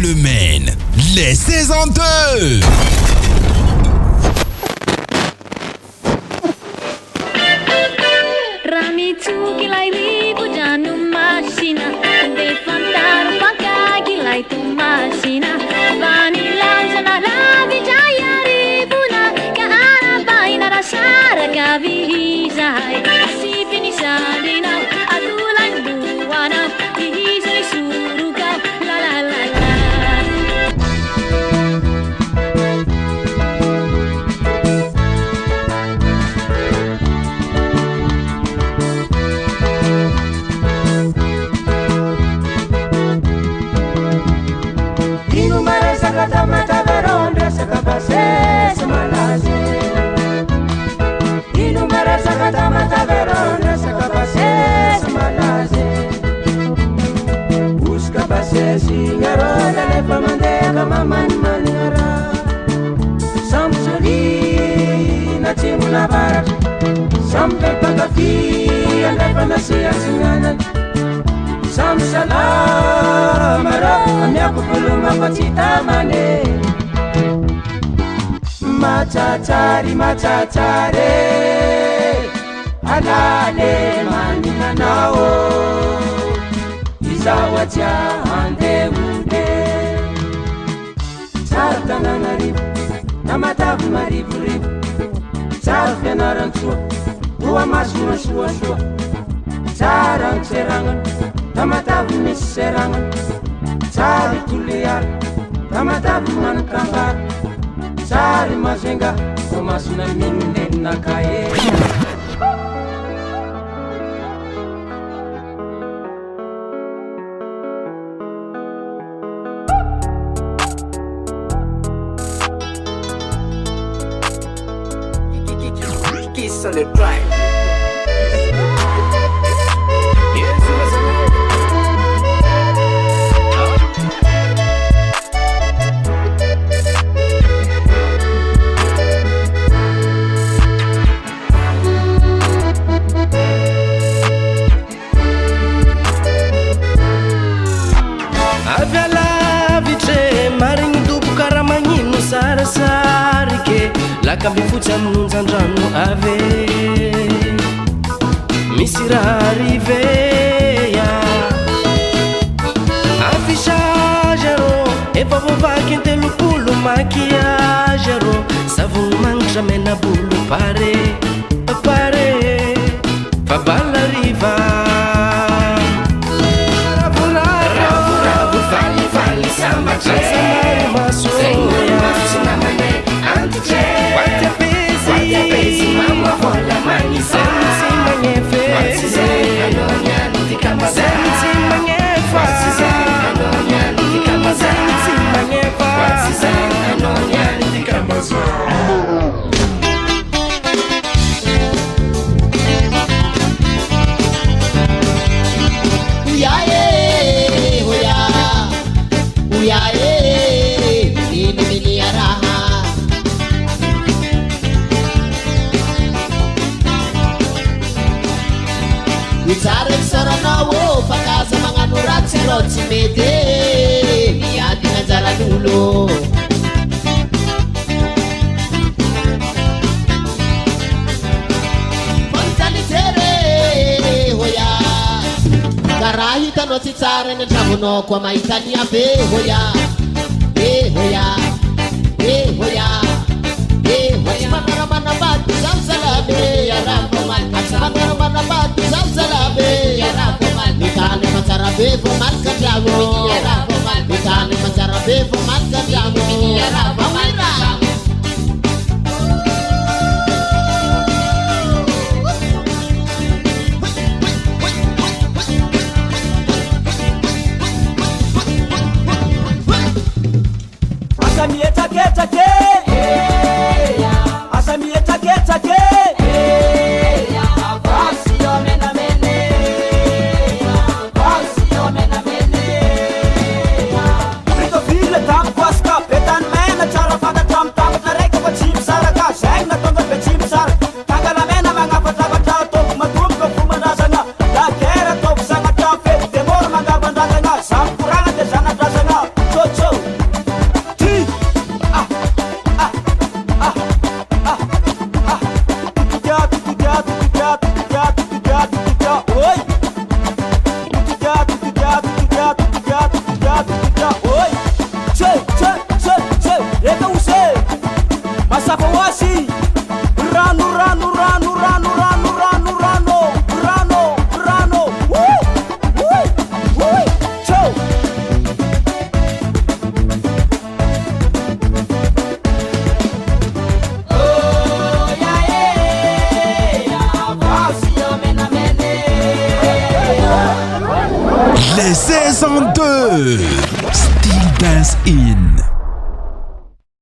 Bleu Maine, les saisons 2. Ramitsukilay ribo jano masina defandaro pagkagilay tumasina vanilausana lavi jaya ribuna kaarabay narasara kavihisay sipinisalinaw atulan buwanap hihisay surugaw la la la la. Mataveronda sakapase samalaze Inumara sakata mataveronda sakapase samalaze Busca pase singarola le pamandega maman manara Samsuri na timuna barat Sampe pagafi anda panasia singanan Sam salamara amyaku puluma pacita mane Macacari macacare alale manina nao Izawacha ande ude Sartana maribu namatabu maribu ribu Sarfe narantua Uwa masuma shua shua Sarang serangan Tamatabu mis serangan Sari kuliar Tamatabu man kambar Sari masenga Komasuna minde nakaye Kiss on the drive. Lakabifuta mnunzandrano ave misirariveya affichagero efa vovaky antelopolo maquillagero savogno magnitra mena bolo pare pare fa balla riva ravoravo falifali sambatrasamary masoya What a busy mama vola mani sensi manyefe Anonya nikama sensi manyefa Anonya nikama sensi manyefa Anonya nikama Uyaye uya uyaye ini araha Tsara saranao fakaza magnano ratsy rô tsy mety miady gn'anjaran'olo fanitanitere hoya karaha hitanao tsy tsara ny andramonao koa mahitany ave hoya hoya hoya hoya manaramanabady zaho salame arakomaly manaramanabady zaho salame arakomaly mitany manjarabe vo malika andramo mitany manjarabe vo malika andramo mamira Cho Les 62. Still Dance In.